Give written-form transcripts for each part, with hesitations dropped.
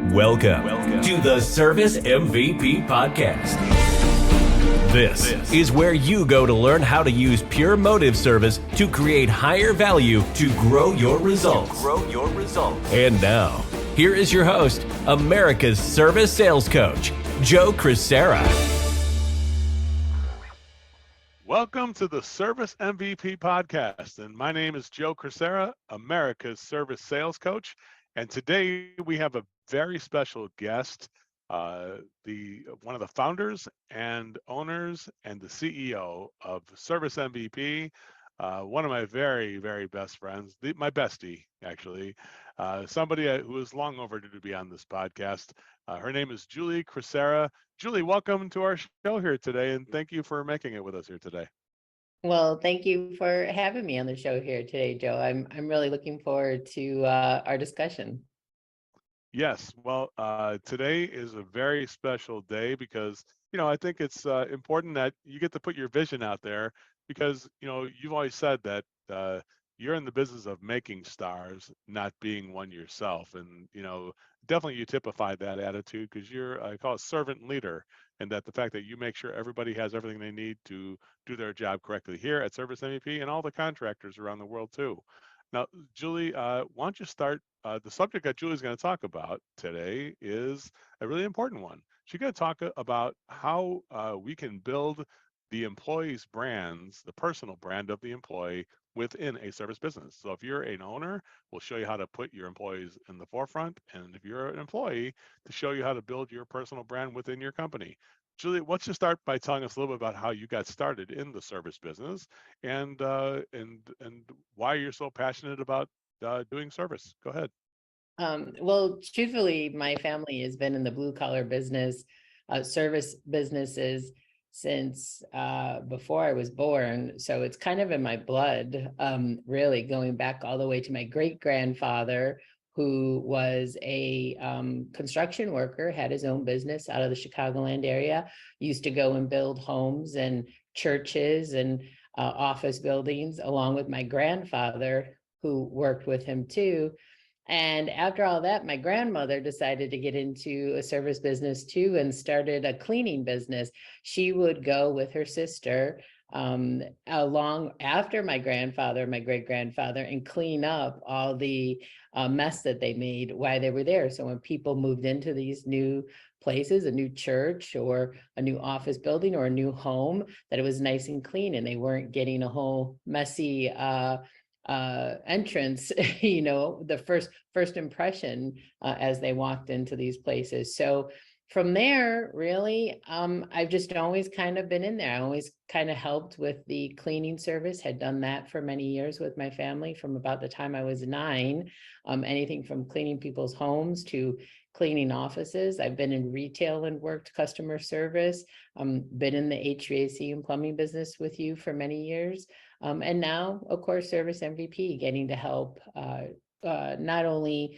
Welcome to the Service MVP Podcast. This is where you go to learn how to use pure motive service to create higher value to grow your results. And now, here is your host, America's service sales coach, Joe Crisara. Welcome to the Service MVP Podcast, and my name is Joe Crisara, America's service sales coach. And today we have a very special guest, one of the founders and owners and the CEO of Service MVP, one of my very, very best friends, my bestie, actually, somebody who is long overdue to be on this podcast. Her name is Joe Crisara. Julie, welcome to our show here today, and thank you for making it with us here today. Well, thank you for having me on the show here today, Joe. I'm really looking forward to our discussion. Yes, well, today is a very special day because, I think it's important that you get to put your vision out there because, you've always said that you're in the business of making stars, not being one yourself. And, definitely you typify that attitude because I call it servant leader, and that the fact that you make sure everybody has everything they need to do their job correctly here at Service MVP and all the contractors around the world too. Now, Julie, why don't you start? The subject that Julie's going to talk about today is a really important one. She's going to talk about how we can build the employee's brands, the personal brand of the employee within a service business. So if you're an owner, we'll show you how to put your employees in the forefront. And if you're an employee, to show you how to build your personal brand within your company. Julie, why don't you start by telling us a little bit about how you got started in the service business and why you're so passionate about doing service. Go ahead. Well, truthfully, my family has been in the blue collar business, service businesses since before I was born. So it's kind of in my blood, really going back all the way to my great grandfather, who was a construction worker, had his own business out of the Chicagoland area, used to go and build homes and churches and office buildings, along with my grandfather, who worked with him too. And after all that, my grandmother decided to get into a service business too and started a cleaning business. She would go with her sister along after my grandfather, my great grandfather, and clean up all the mess that they made while they were there. So when people moved into these new places, a new church or a new office building or a new home, that it was nice and clean and they weren't getting a whole messy entrance, the first impression as they walked into these places. So from there, really, I've just always kind of been in there. I always kind of helped with the cleaning service, had done that for many years with my family from about the time I was 9, anything from cleaning people's homes to cleaning offices. I've been in retail and worked customer service, been in the HVAC and plumbing business with you for many years. And now, of course, Service MVP, getting to help not only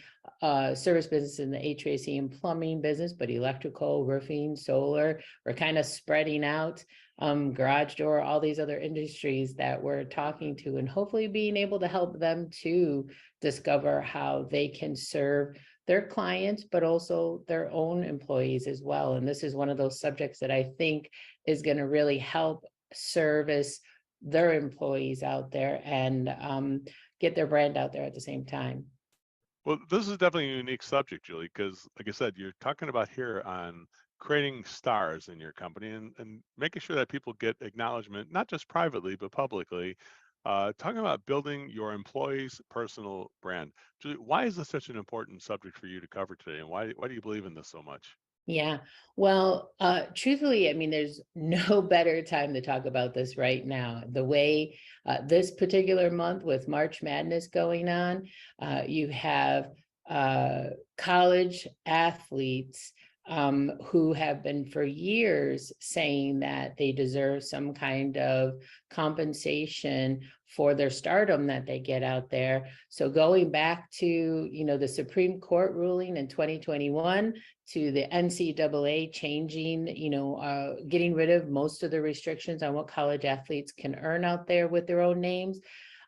service business in the HVAC and plumbing business, but electrical, roofing, solar. We're kind of spreading out, garage door, all these other industries that we're talking to, and hopefully being able to help them to discover how they can serve their clients, but also their own employees as well. And this is one of those subjects that I think is going to really help service their employees out there and get their brand out there at the same time. Well, this is definitely a unique subject, Julie, because like I said, you're talking about here on creating stars in your company and making sure that people get acknowledgement, not just privately, but publicly. Talking about building your employees' personal brand. Julie, why is this such an important subject for you to cover today? And why do you believe in this so much? Yeah, well, truthfully, I mean, there's no better time to talk about this right now. The way this particular month with March Madness going on, you have college athletes who have been for years saying that they deserve some kind of compensation for their stardom that they get out there. So going back to, the Supreme Court ruling in 2021, to the NCAA changing, getting rid of most of the restrictions on what college athletes can earn out there with their own names.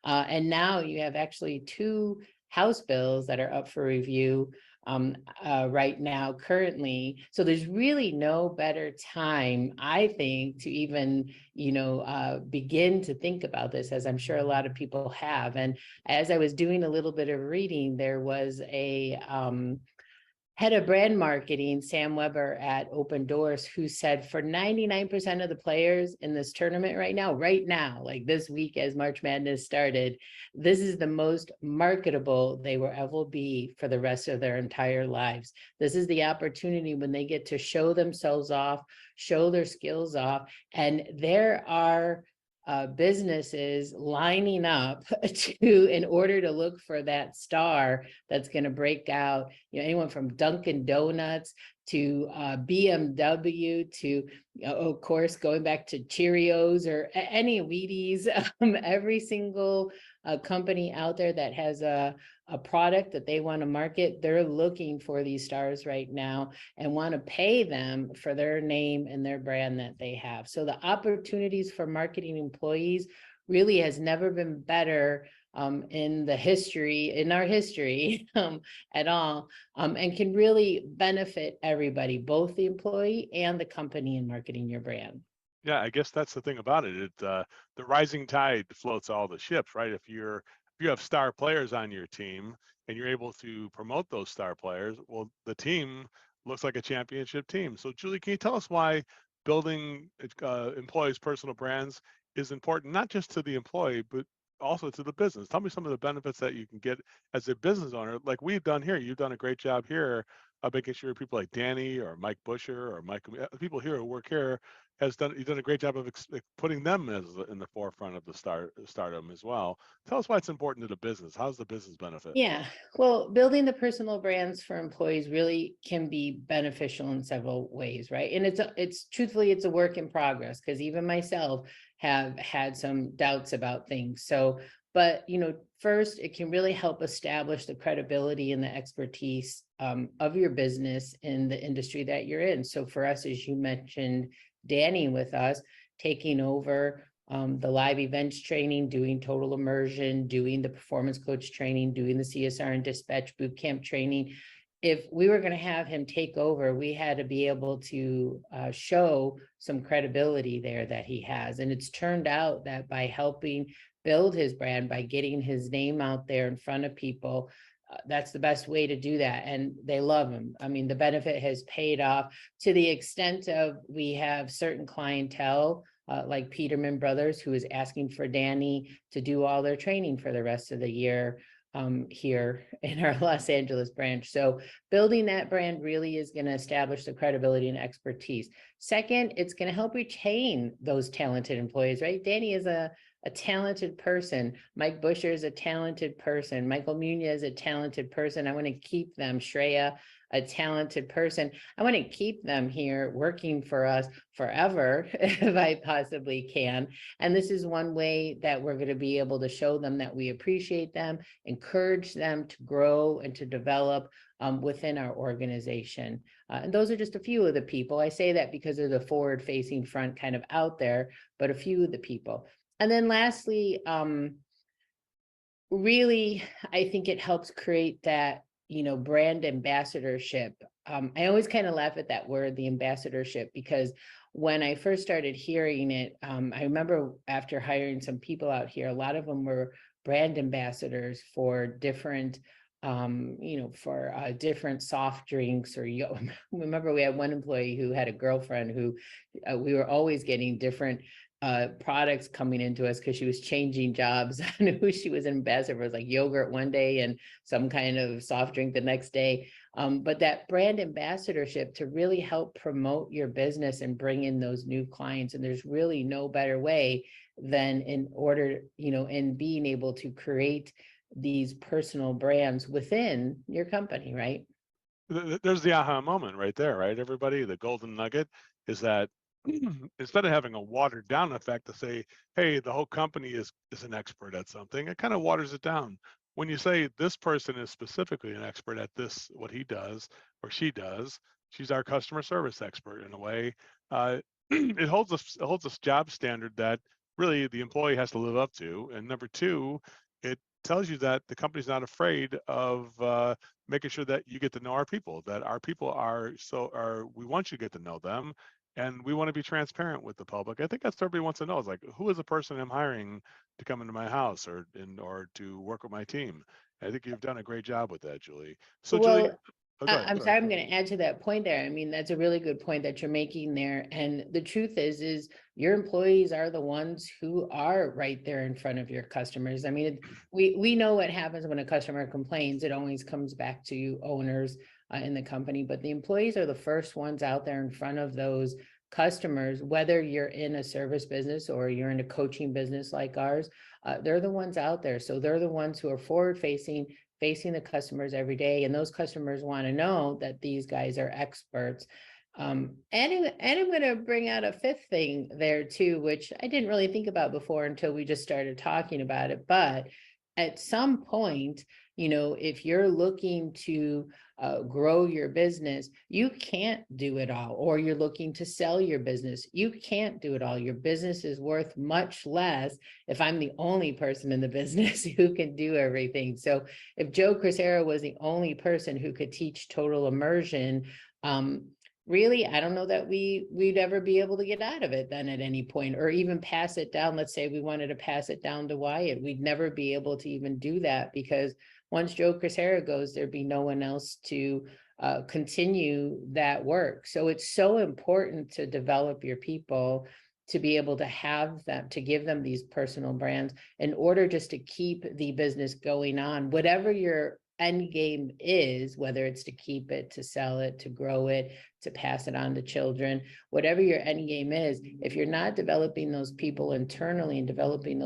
And now you have actually 2 House bills that are up for review right now currently. So there's really no better time, I think, to even, begin to think about this, as I'm sure a lot of people have. And as I was doing a little bit of reading, there was a head of brand marketing, Sam Weber at Open Doors, who said for 99% of the players in this tournament right now, like this week as March Madness started, this is the most marketable they will ever be for the rest of their entire lives. This is the opportunity when they get to show themselves off, show their skills off, and there are businesses lining up in order to look for that star that's going to break out. Anyone from Dunkin' Donuts to BMW to, of course, going back to Cheerios or any Wheaties, every single company out there that has a product that they want to market, they're looking for these stars right now and want to pay them for their name and their brand that they have. So the opportunities for marketing employees really has never been better in our history at all, and can really benefit everybody, both the employee and the company in marketing your brand. Yeah, I guess that's the thing about it. The rising tide floats all the ships, right? If you have star players on your team and you're able to promote those star players, well, the team looks like a championship team. So, Julie, can you tell us why building employees' personal brands is important, not just to the employee, but also to the business? Tell me some of the benefits that you can get as a business owner, like we've done here. You've done a great job here of making sure people like Danny or Mike Busher or Mike, people here who work here, you've done a great job of putting them in the forefront of the stardom as well. Tell us why it's important to the business. How's the business benefit? Yeah, well, building the personal brands for employees really can be beneficial in several ways, right? And it's truthfully, it's a work in progress, because even myself have had some doubts about things. So, but first, it can really help establish the credibility and the expertise of your business in the industry that you're in. So for us, as you mentioned, Danny with us taking over the live events training, doing total immersion, doing the performance coach training, doing the CSR and dispatch boot camp training. If we were going to have him take over, we had to be able to show some credibility there that he has. And it's turned out that by helping build his brand, by getting his name out there in front of people, that's the best way to do that. And they love him. I mean, the benefit has paid off to the extent of we have certain clientele like Peterman Brothers, who is asking for Danny to do all their training for the rest of the year here in our Los Angeles branch. So building that brand really is going to establish the credibility and expertise. Second, it's going to help retain those talented employees, right? Danny is a talented person. Mike Busher is a talented person. Michael Munoz is a talented person. I want to keep them. Shreya, a talented person. I want to keep them here working for us forever if I possibly can. And this is one way that we're going to be able to show them that we appreciate them, encourage them to grow and to develop within our organization. And those are just a few of the people. I say that because of the forward-facing front kind of out there, but a few of the people. And then lastly, really, I think it helps create that, brand ambassadorship. I always kind of laugh at that word, the ambassadorship, because when I first started hearing it, I remember after hiring some people out here, a lot of them were brand ambassadors for different different soft drinks or remember we had one employee who had a girlfriend who we were always getting different products coming into us because she was changing jobs on who she was an ambassador for. It was like yogurt one day and some kind of soft drink the next day. But that brand ambassadorship to really help promote your business and bring in those new clients. And there's really no better way than in being able to create these personal brands within your company, right? There's the aha moment right there, right? Everybody, the golden nugget is that instead of having a watered down effect to say, hey, the whole company is an expert at something, it kind of waters it down. When you say this person is specifically an expert at this, what he does or she does, she's our customer service expert in a way. It holds a job standard that really the employee has to live up to. And number two, it tells you that the company's not afraid of making sure that you get to know our people, that our people we want you to get to know them, and we want to be transparent with the public. I think that's what everybody wants to know, is like, who is the person I'm hiring to come into my house or to work with my team. I think you've done a great job with that, Julie. So Julie, Well, oh, go ahead. I'm sorry, I'm going to add to that point there. I mean, that's a really good point that you're making there. And the truth is your employees are the ones who are right there in front of your customers. I mean, we know what happens when a customer complains. It always comes back to you owners in the company, but the employees are the first ones out there in front of those customers, whether you're in a service business or you're in a coaching business like ours. They're the ones out there. So they're the ones who are forward facing the customers every day. And those customers want to know that these guys are experts. And I'm going to bring out a fifth thing there too, which I didn't really think about before until we just started talking about it. But at some point, if you're looking to grow your business, you can't do it all, or you're looking to sell your business, you can't do it all. Your business is worth much less if I'm the only person in the business who can do everything. So if Joe Crisara was the only person who could teach total immersion, really, I don't know that we'd ever be able to get out of it then at any point, or even pass it down. Let's say we wanted to pass it down to Wyatt. We'd never be able to even do that, because once Joe Crisara goes, there'd be no one else to continue that work. So it's so important to develop your people, to be able to have them, to give them these personal brands in order just to keep the business going on, whatever your end game is, whether it's to keep it, to sell it, to grow it, to pass it on to children, whatever your end game is. If you're not developing those people internally and developing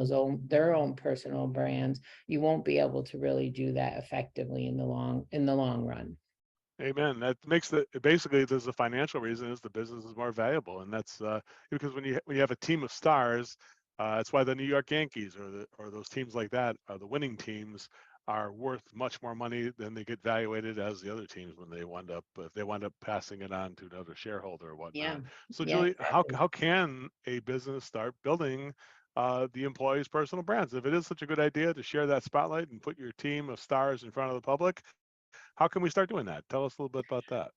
their own personal brands, you won't be able to really do that effectively in the long run. Amen. That makes basically, there's a financial reason, is the business is more valuable, and that's because when you have a team of stars, that's why the New York Yankees or those teams like that, the winning teams, are worth much more money than they get valuated as the other teams when they wind up passing it on to another shareholder or whatnot. Yeah. So Yeah, Julie, exactly. how can a business start building the employees' personal brands? If it is such a good idea to share that spotlight and put your team of stars in front of the public, how can we start doing that? Tell us a little bit about that.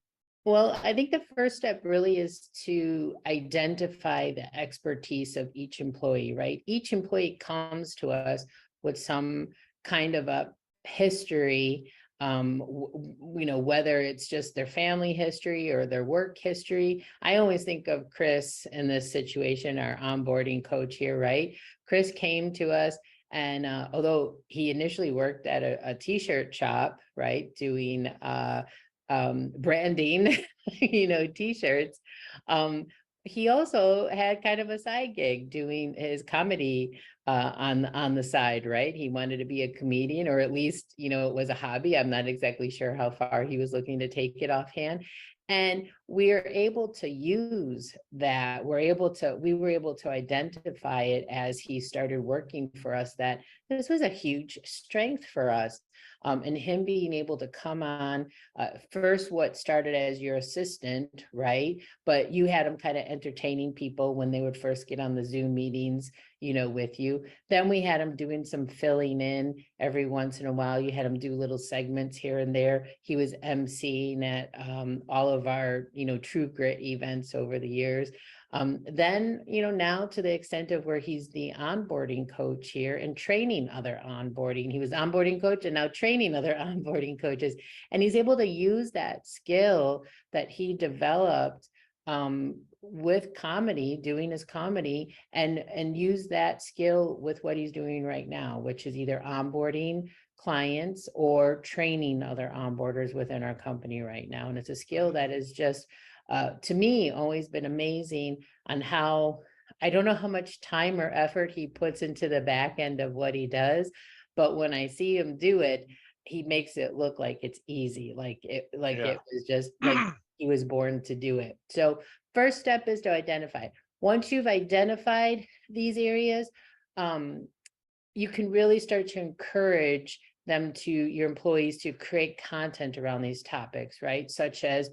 Well, I think the first step really is to identify the expertise of each employee, right? Each employee comes to us with some kind of a history, whether it's just their family history or their work history. I always think of Chris in this situation, our onboarding coach here, right? Chris came to us, and although he initially worked at a t-shirt shop, right, doing branding, t-shirts. He also had kind of a side gig doing his comedy on the side, right? He wanted to be a comedian, or at least, it was a hobby. I'm not exactly sure how far he was looking to take it offhand. And we're able to use that. We were able to identify it as he started working for us, that this was a huge strength for us. And him being able to come on, first what started as your assistant, right? But you had him kind of entertaining people when they would first get on the Zoom meetings, with you. Then we had him doing some filling in every once in a while. You had him do little segments here and there. He was emceeing at all of our, True Grit events over the years. Then, now to the extent of where he's the onboarding coach here and training other onboarding. He was onboarding coach and now training other onboarding coaches. And he's able to use that skill that he developed with comedy, doing his comedy, and use that skill with what he's doing right now, which is either onboarding clients or training other onboarders within our company right now. And it's a skill that is just, to me, always been amazing on how, I don't know how much time or effort he puts into the back end of what he does, but when I see him do it, he makes it look like it's easy, it was just like he was born to do it. So first step is to identify. Once you've identified these areas, you can really start to encourage your employees to create content around these topics, right? Such as,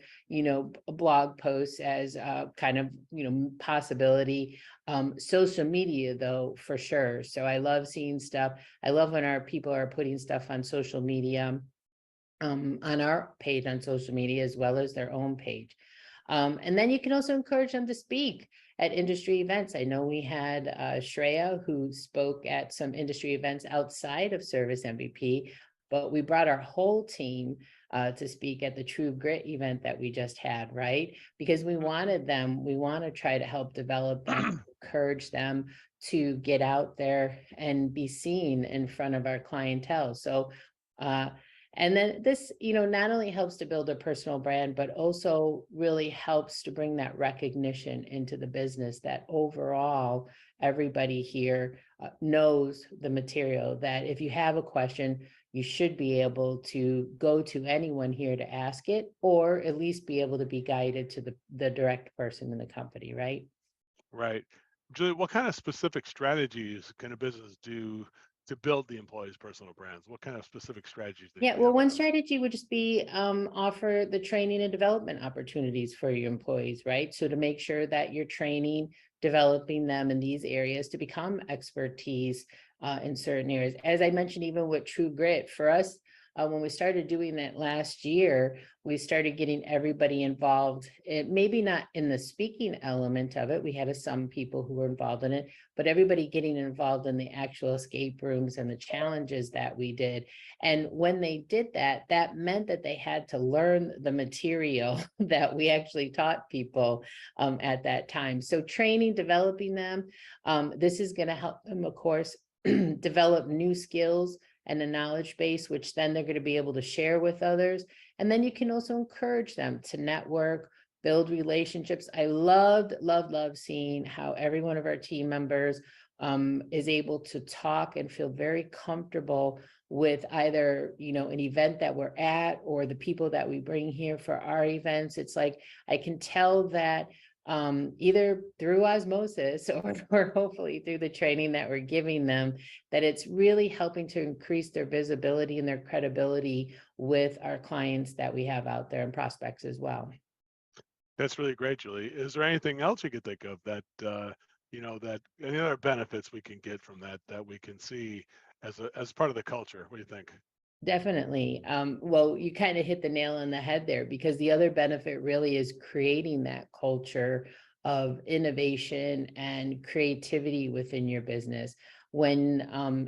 blog posts as kind of, possibility. Social media though, for sure. So I love seeing stuff. I love when our people are putting stuff on social media, on our page on social media, as well as their own page. And then you can also encourage them to speak at industry events. I know we had Shreya, who spoke at some industry events outside of Service MVP, but we brought our whole team to speak at the True Grit event that we just had, right? Because we want to try to help develop them, encourage them to get out there and be seen in front of our clientele. So, and then this, not only helps to build a personal brand, but also really helps to bring that recognition into the business that overall, everybody here knows the material, that if you have a question, you should be able to go to anyone here to ask it, or at least be able to be guided to the direct person in the company, right? Right. Julie, what kind of specific strategies can a business do to build the employees' personal brands? What kind of specific strategies do Yeah, you well, have for one them? strategy would just be offer the training and development opportunities for your employees, right? So to make sure that you're training, developing them in these areas to become expertise in certain areas. As I mentioned, even with True Grit, for us, when we started doing that last year, we started getting everybody involved. Maybe not in the speaking element of it. We had some people who were involved in it, but everybody getting involved in the actual escape rooms and the challenges that we did. And when they did that, that meant that they had to learn the material that we actually taught people at that time. So training, developing them, this is going to help them, of course, develop new skills and a knowledge base, which then they're going to be able to share with others. And then you can also encourage them to network, build relationships. I loved seeing how every one of our team members is able to talk and feel very comfortable with either, an event that we're at or the people that we bring here for our events. It's like, I can tell that either through osmosis or hopefully through the training that we're giving them, that it's really helping to increase their visibility and their credibility with our clients that we have out there and prospects as well. That's really great, Julie. Is there anything else you could think of that, that any other benefits we can get from that we can see as part of the culture? What do you think? Definitely. Well, you kind of hit the nail on the head there, because the other benefit really is creating that culture of innovation and creativity within your business. When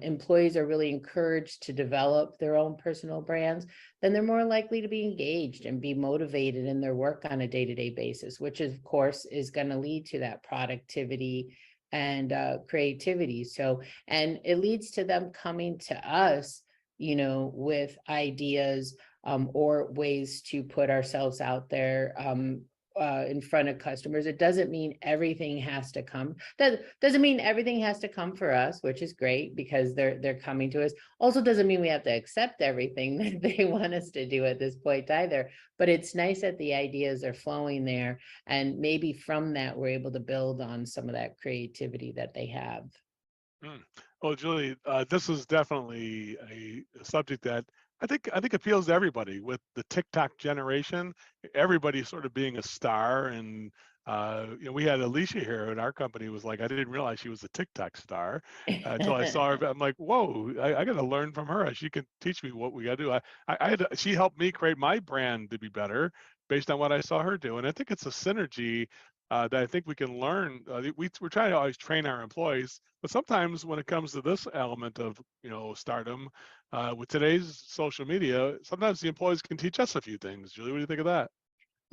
employees are really encouraged to develop their own personal brands, then they're more likely to be engaged and be motivated in their work on a day-to-day basis, which of course is going to lead to that productivity and creativity. So, and it leads to them coming to us, with ideas or ways to put ourselves out there in front of customers. It doesn't mean everything has to come. That doesn't mean everything has to come for us, which is great because they're coming to us. Also doesn't mean we have to accept everything that they want us to do at this point either. But it's nice that the ideas are flowing there, and maybe from that we're able to build on some of that creativity that they have. Well, Julie, this is definitely a subject that I think appeals to everybody. With the TikTok generation, everybody sort of being a star, and we had Alicia here at our company. Was like, I didn't realize she was a TikTok star until I saw her. I'm like, whoa, I got to learn from her. She can teach me what we got to do. She helped me create my brand to be better based on what I saw her do, and I think it's a synergy that I think we can learn. We're trying to always train our employees, but sometimes when it comes to this element of stardom, with today's social media, sometimes the employees can teach us a few things. Julie, what do you think of that?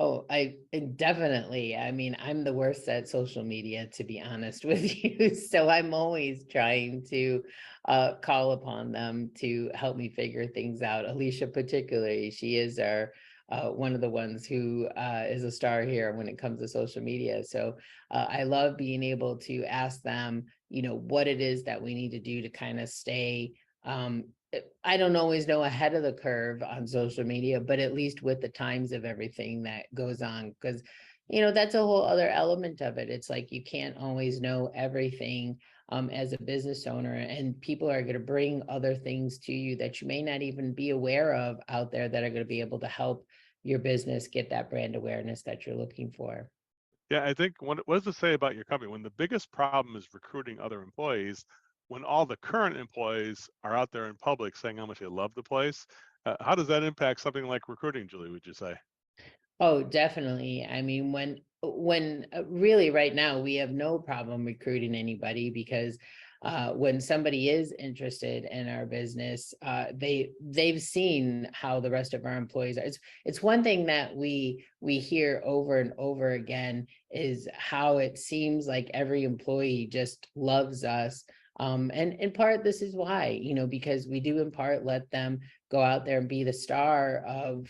Oh, I definitely. I mean, I'm the worst at social media, to be honest with you. So I'm always trying to call upon them to help me figure things out. Alicia, particularly, she is our one of the ones who is a star here when it comes to social media. So I love being able to ask them, what it is that we need to do to kind of stay I don't always know ahead of the curve on social media, but at least with the times of everything that goes on, because, that's a whole other element of it. It's like you can't always know everything as a business owner, and people are going to bring other things to you that you may not even be aware of out there that are going to be able to help your business get that brand awareness that you're looking for. Yeah, I think what does it say about your company when the biggest problem is recruiting other employees, when all the current employees are out there in public saying how much they love the place? How does that impact something like recruiting, Julie, would you say? Oh, definitely. I mean, when really right now we have no problem recruiting anybody because when somebody is interested in our business, they've seen how the rest of our employees are. It's one thing that we hear over and over again is how it seems like every employee just loves us. And in part, this is why, because we do in part let them go out there and be the star of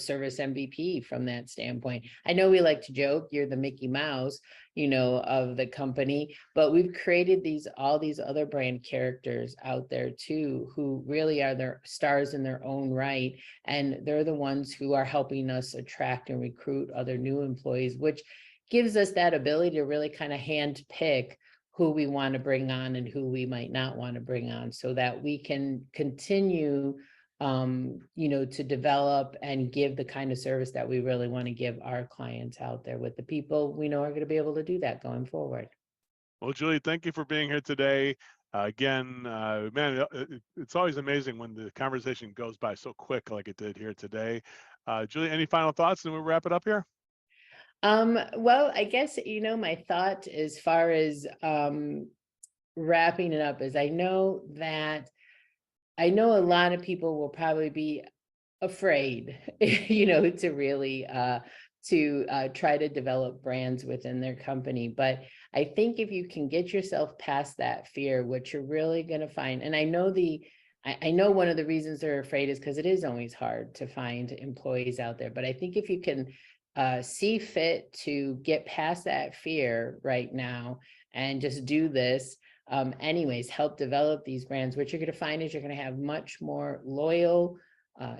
service MVP from that standpoint. I know we like to joke, you're the Mickey Mouse, of the company, but we've created all these other brand characters out there too, who really are their stars in their own right. And they're the ones who are helping us attract and recruit other new employees, which gives us that ability to really kind of hand pick who we want to bring on and who we might not want to bring on, so that we can continue to develop and give the kind of service that we really want to give our clients out there with the people we know are going to be able to do that going forward. Well, Julie, thank you for being here today. Again, man, it's always amazing when the conversation goes by so quick like it did here today. Julie, any final thoughts and we'll wrap it up here? Well, I guess, my thought as far as wrapping it up is I know a lot of people will probably be afraid, to really try to develop brands within their company. But I think if you can get yourself past that fear, what you're really going to find, and I know one of the reasons they're afraid is because it is always hard to find employees out there. But I think if you can see fit to get past that fear right now and just do this, anyways, help develop these brands, what you're going to find is you're going to have much more loyal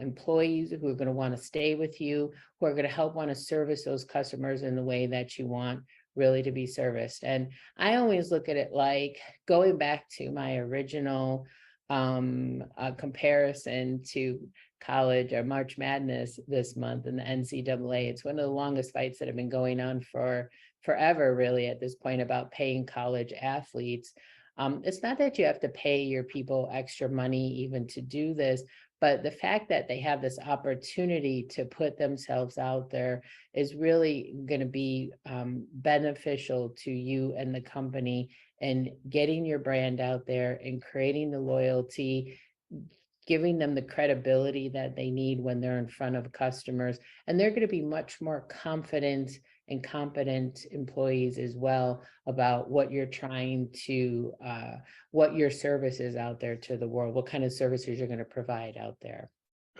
employees who are going to want to stay with you, who are going to help want to service those customers in the way that you want really to be serviced. And I always look at it like going back to my original comparison to college or March Madness this month in the NCAA. It's one of the longest fights that have been going on for forever, really, at this point, about paying college athletes. It's not that you have to pay your people extra money even to do this, but the fact that they have this opportunity to put themselves out there is really going to be beneficial to you and the company, and getting your brand out there and creating the loyalty, giving them the credibility that they need when they're in front of customers. And they're going to be much more confident and competent employees as well about what you're trying to, what your service is out there to the world, what kind of services you're going to provide out there.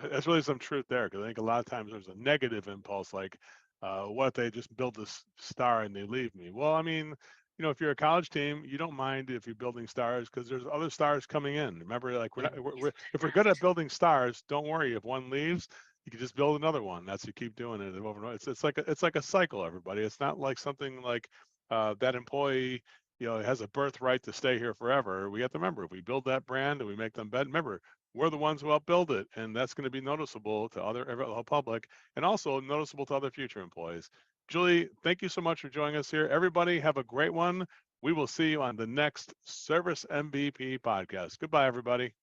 That's really some truth there, because I think a lot of times there's a negative impulse, like, what if they just build this star and they leave me? Well, I mean, if you're a college team, you don't mind if you're building stars because there's other stars coming in. Remember, like if we're good at building stars, don't worry. If one leaves, you can just build another one. That's you keep doing it over and over. It's like a cycle, everybody. It's not like something like that employee, has a birthright to stay here forever. We have to remember, if we build that brand and we make them better, remember, we're the ones who help build it, and that's going to be noticeable to the public, and also noticeable to other future employees. Julie, thank you so much for joining us here. Everybody, have a great one. We will see you on the next Service MVP podcast. Goodbye, everybody.